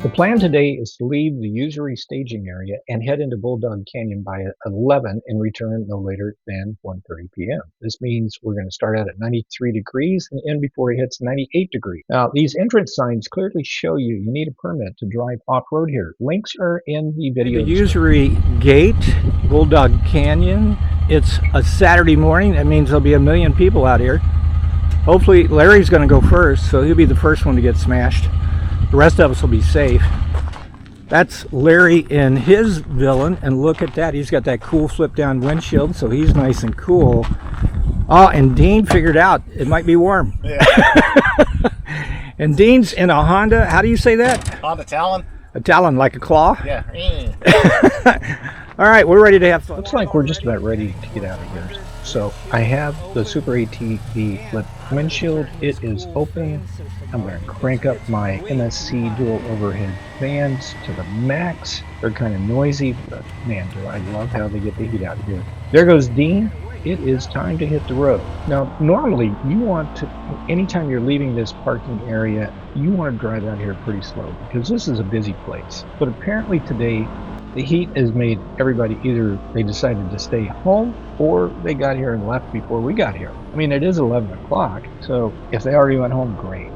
The plan today is to leave the usury staging area and head into Bulldog Canyon by 11 and return no later than 1:30 p.m. This means we're going to start out at 93 degrees and end before it hits 98 degrees. Now, these entrance signs clearly show you need a permit to drive off-road here. Links are in the video. The usury gate, Bulldog Canyon. It's a Saturday morning. That means there'll be a million people out here. Hopefully Larry's going to go first, so he'll be the first one to get smashed. The rest of us will be safe. That's Larry in his villain, and look at that. He's got that cool flip down windshield, so he's nice and cool. Oh, and Dean figured out it might be warm. Yeah. And Dean's in a Honda. How do you say that? Honda Talon. A Talon, like a claw? Yeah. All right, we're ready to have fun. Looks like we're just about ready to get out of here. So I have the Super ATV flip windshield. It is open. I'm going to crank up my MSC dual overhead fans to the max. They're kind of noisy, but man, do I love how they get the heat out of here. There goes Dean. It is time to hit the road. Now, normally you want to, anytime you're leaving this parking area, you want to drive out here pretty slow because this is a busy place. But apparently today, the heat has made everybody either they decided to stay home or they got here and left before we got here. I mean, it is 11 o'clock, so if they already went home, great.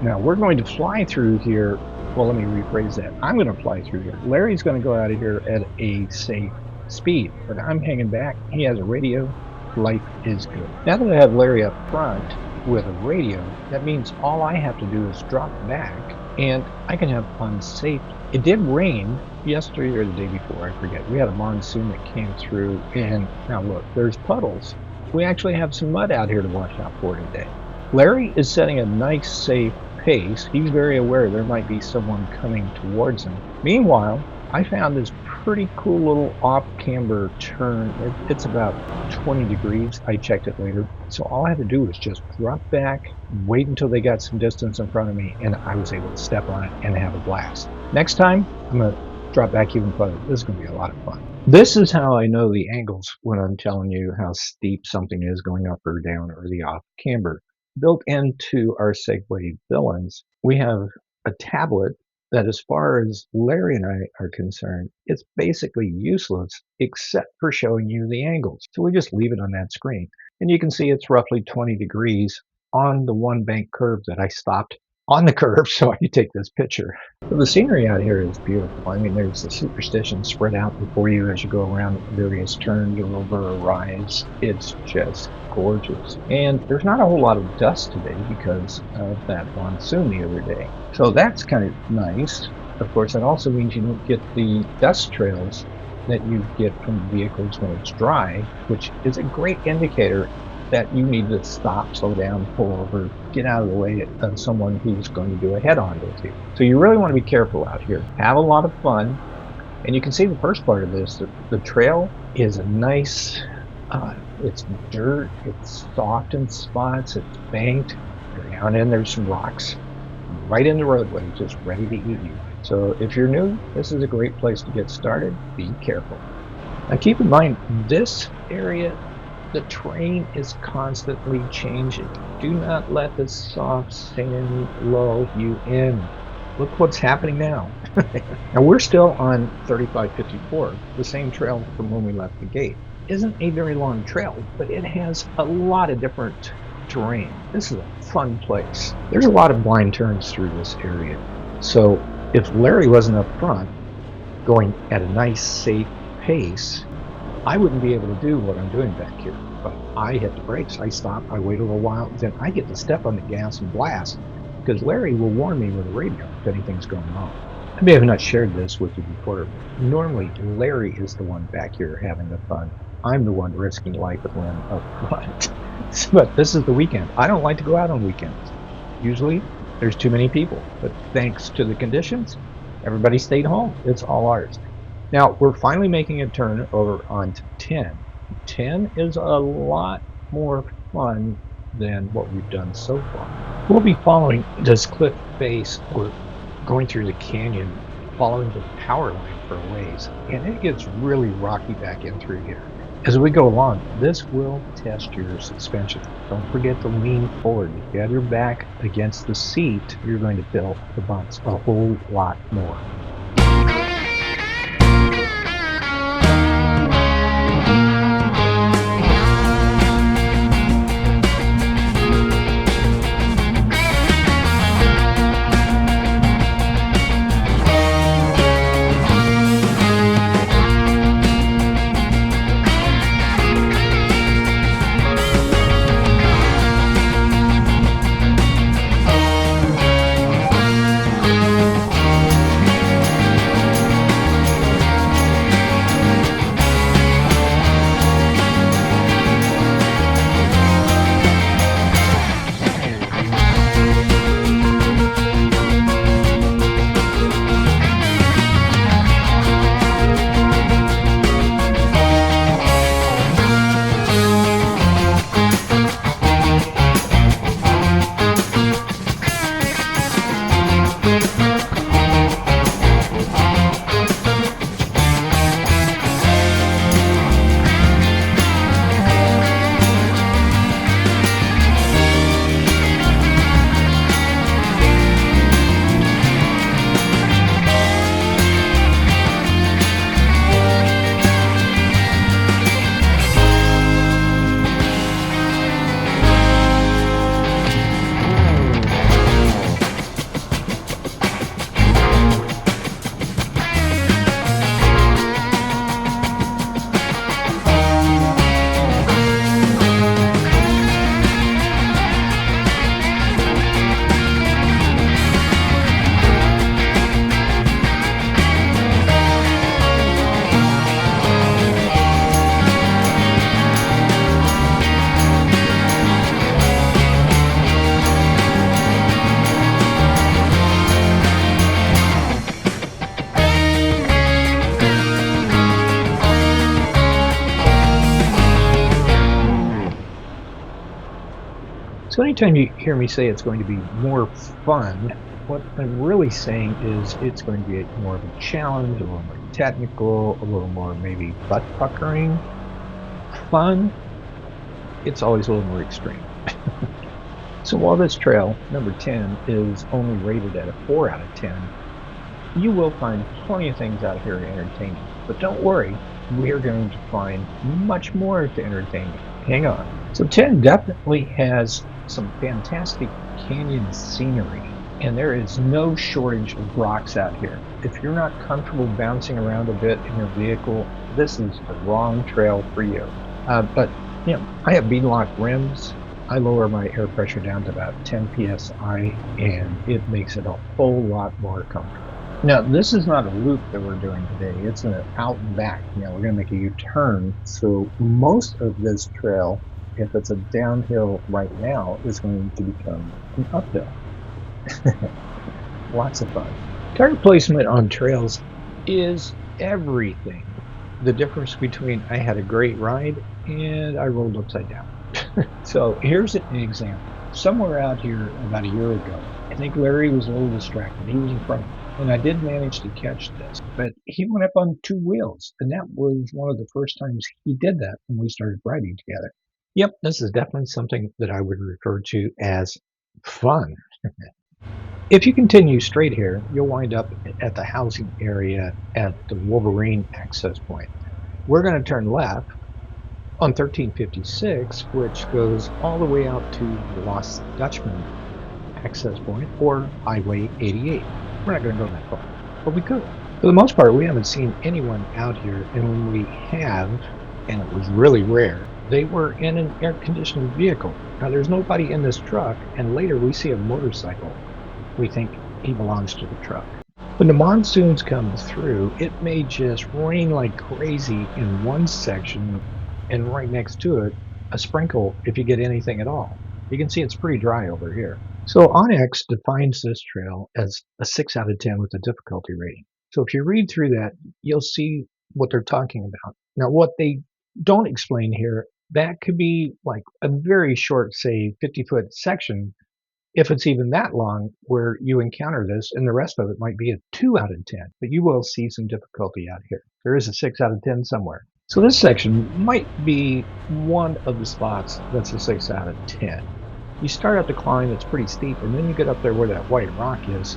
Now, we're going to fly through here. Well, let me rephrase that. I'm going to fly through here. Larry's going to go out of here at a safe speed, but I'm hanging back. He has a radio. Life is good. Now that I have Larry up front with a radio, that means all I have to do is drop back and I can have fun safely. It did rain yesterday or the day before, I forget. We had a monsoon that came through, and now look, there's puddles. We actually have some mud out here to watch out for today. Larry is setting a nice, safe pace. He's very aware there might be someone coming towards him. Meanwhile, I found this pretty cool little off-camber turn. It's about 20 degrees. I checked it later. So all I had to do was just drop back, wait until they got some distance in front of me, and I was able to step on it and have a blast. Next time, I'm going to drop back even further. This is going to be a lot of fun. This is how I know the angles when I'm telling you how steep something is going up or down or the off-camber. Built into our Segway villains, we have a tablet that, as far as Larry and I are concerned, it's basically useless except for showing you the angles. So we just leave it on that screen. And you can see it's roughly 20 degrees on the one bank curve that I stopped on the curve so I could take this picture. So the scenery out here is beautiful. I mean, there's the superstition spread out before you as you go around various turns or over or rise. It's just gorgeous. And there's not a whole lot of dust today because of that monsoon the other day. So that's kind of nice. Of course, that also means you don't get the dust trails that you get from vehicles when it's dry, which is a great indicator that you need to stop, slow down, pull over, get out of the way of someone who's going to do a head-on with you. So you really want to be careful out here. Have a lot of fun. And you can see the first part of this. The trail is a nice, it's dirt, it's soft in spots, it's banked. Every now and then there's some rocks right in the roadway, just ready to eat you. So if you're new, this is a great place to get started. Be careful. Now keep in mind, this area, the terrain is constantly changing. Do not let the soft sand lull you in. Look what's happening now. Now we're still on 3554, the same trail from when we left the gate. Isn't a very long trail, but it has a lot of different terrain. This is a fun place. There's a lot of blind turns through this area. So if Larry wasn't up front, going at a nice, safe pace, I wouldn't be able to do what I'm doing back here. But I hit the brakes, I stop, I wait a little while, then I get to step on the gas and blast because Larry will warn me with a radio if anything's going on. I may have not shared this with you before, but normally Larry is the one back here having the fun. I'm the one risking life and limb up front. But this is the weekend. I don't like to go out on weekends. Usually there's too many people, but thanks to the conditions, everybody stayed home. It's all ours. Now, we're finally making a turn over onto 10. 10 is a lot more fun than what we've done so far. We'll be following this cliff face. We're going through the canyon, following the power line for a ways, and it gets really rocky back in through here. As we go along, this will test your suspension. Don't forget to lean forward. If you have your back against the seat, you're going to feel the bumps a whole lot more. So anytime you hear me say it's going to be more fun, what I'm really saying is it's going to be more of a challenge, a little more technical, a little more maybe butt puckering. Fun, it's always a little more extreme. So while this trail, number 10, is only rated at a 4 out of 10, you will find plenty of things out here entertaining. But don't worry, we're going to find much more to entertain you. Hang on. So 10 definitely has some fantastic canyon scenery, and there is no shortage of rocks out here. If you're not comfortable bouncing around a bit in your vehicle, this is the wrong trail for you. But I have beadlock rims. I lower my air pressure down to about 10 psi, and it makes it a whole lot more comfortable. Now, this is not a loop that we're doing today. It's an out and back. We're going to make a U-turn. So most of this trail, if it's a downhill right now, is going to become an uphill. Lots of fun. Tire placement on trails is everything. The difference between I had a great ride and I rolled upside down. So here's an example. Somewhere out here about a year ago, I think Larry was a little distracted. He was in front of me. And I did manage to catch this, but he went up on 2 wheels, and that was one of the first times he did that when we started riding together. Yep, this is definitely something that I would refer to as fun. If you continue straight here, you'll wind up at the housing area at the Wolverine access point. We're going to turn left on 1356, which goes all the way out to the Lost Dutchman access point, or Highway 88. We're not going to go that far, but we could. For the most part, we haven't seen anyone out here, and when we have, and it was really rare, they were in an air-conditioned vehicle. Now, there's nobody in this truck, and later we see a motorcycle. We think he belongs to the truck. When the monsoons come through, it may just rain like crazy in one section, and right next to it, a sprinkle if you get anything at all. You can see it's pretty dry over here. So Onyx defines this trail as a 6 out of 10 with a difficulty rating. So if you read through that, you'll see what they're talking about. Now, what they don't explain here, that could be like a very short, say, 50-foot section, if it's even that long, where you encounter this, and the rest of it might be a 2 out of 10. But you will see some difficulty out here. There is a 6 out of 10 somewhere. So this section might be one of the spots that's a 6 out of 10. You start out the climb, it's pretty steep, and then you get up there where that white rock is,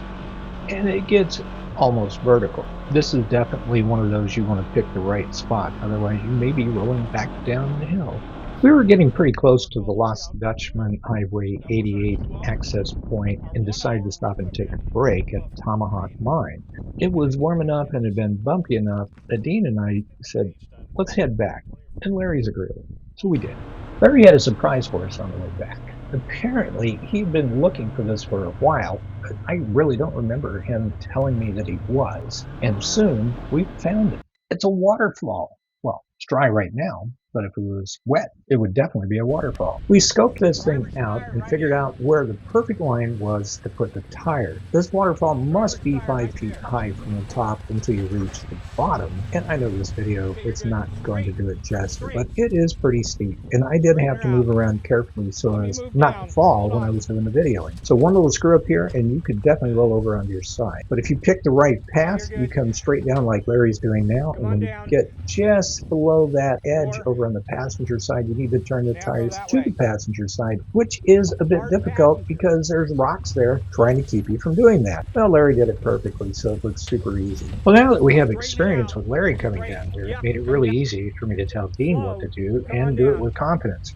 and it gets almost vertical. This is definitely one of those you want to pick the right spot, otherwise you may be rolling back down the hill. We were getting pretty close to the Lost Dutchman Highway 88 access point and decided to stop and take a break at Tomahawk Mine. It was warm enough and had been bumpy enough that Dean and I said, let's head back. And Larry's agreeable, so we did. Larry had a surprise for us on the way back. Apparently, he'd been looking for this for a while, but I really don't remember him telling me that he was. And soon, we found it. It's a waterfall. Well, it's dry right now, but if it was wet, it would definitely be a waterfall. We scoped this thing out and figured out where the perfect line was to put the tire. This waterfall must be 5 feet high from the top until you reach the bottom. And I know this video, it's not going to do it justice, but it is pretty steep. And I did have to move around carefully so as not to fall when I was doing the videoing. So one little screw up here and you could definitely roll over onto your side. But if you pick the right path, you come straight down like Larry's doing now. And when you get just below that edge over on the passenger side, you need to turn the tires to the passenger side, which is a bit difficult because there's rocks there trying to keep you from doing that. Well, Larry did it perfectly, so it looks super easy. Well, now that we have experience with Larry coming down here, it made it really easy for me to tell Dean what to do and do it with confidence.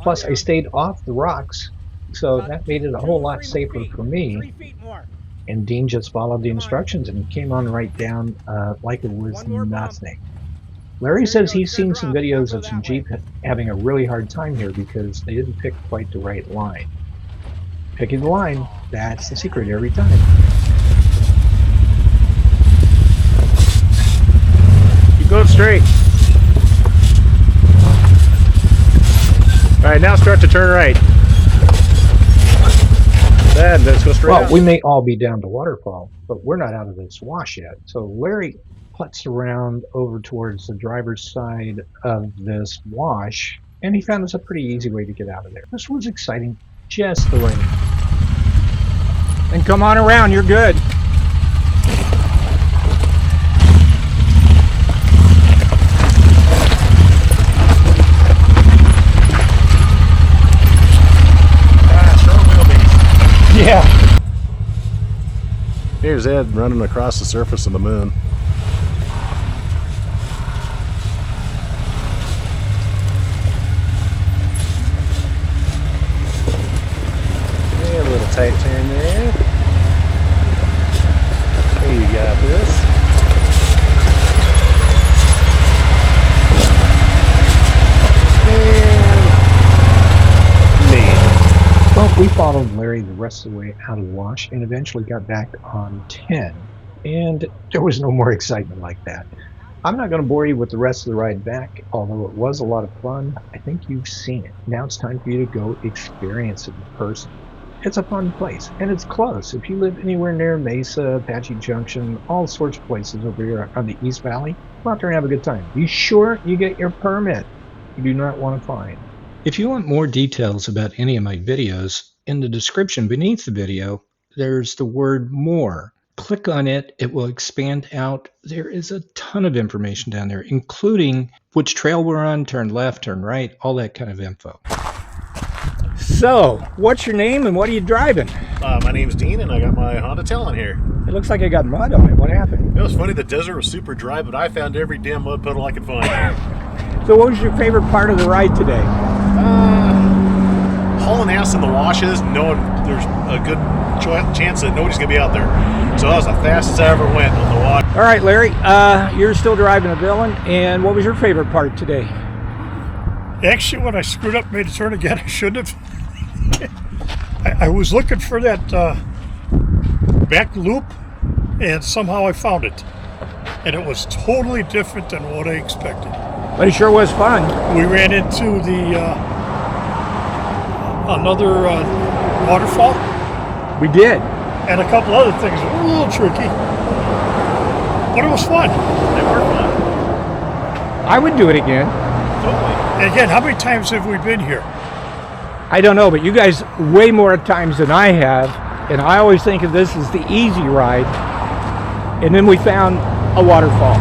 Plus, I stayed off the rocks, so that made it a whole lot safer for me. And Dean just followed the instructions and came on right down like it was nothing. Larry says he's seen some videos of some Jeep having a really hard time here because they didn't pick quite the right line. Picking the line, that's the secret every time. Keep going straight. All right, now start to turn right. Then let's go straight. Well, we may all be down to waterfall, but we're not out of this wash yet. So Larry puts around over towards the driver's side of this wash, and he found us a pretty easy way to get out of there. This was exciting, just the way. And come on around, you're good. Yeah. Here's Ed running across the surface of the moon. A little tight turn there. Hey, you got this. Well, we followed Larry the rest of the way out of the wash and eventually got back on 10, and there was no more excitement like that. I'm not going to bore you with the rest of the ride back, although it was a lot of fun. I think you've seen it. Now it's time for you to go experience it in person. It's a fun place, and it's close. If you live anywhere near Mesa, Apache Junction, all sorts of places over here on the East Valley, go out there and have a good time. Be sure you get your permit. You do not want to fine. If you want more details about any of my videos, in the description beneath the video, there's the word more. Click on it, it will expand out. There is a ton of information down there, including which trail we're on, turn left, turn right, all that kind of info. So, what's your name and what are you driving? My name's Dean and I got my Honda Talon here. It looks like I got mud on it. What happened? It was funny, the desert was super dry, but I found every damn mud puddle I could find. So what was your favorite part of the ride today? Hauling ass in the washes, knowing there's a good chance that nobody's going to be out there. So that was the fastest I ever went on the water. All right, Larry, you're still driving a villain, and what was your favorite part today? Actually, when I screwed up, made a turn again, I shouldn't have. I was looking for that back loop, and somehow I found it. And it was totally different than what I expected. But it sure was fun. We ran into the another waterfall. We did. And a couple other things that were a little tricky. But it was fun. They were fun. I would do it again. Totally. And again, how many times have we been here? I don't know, but you guys way more times than I have, and I always think of this as the easy ride. And then we found a waterfall.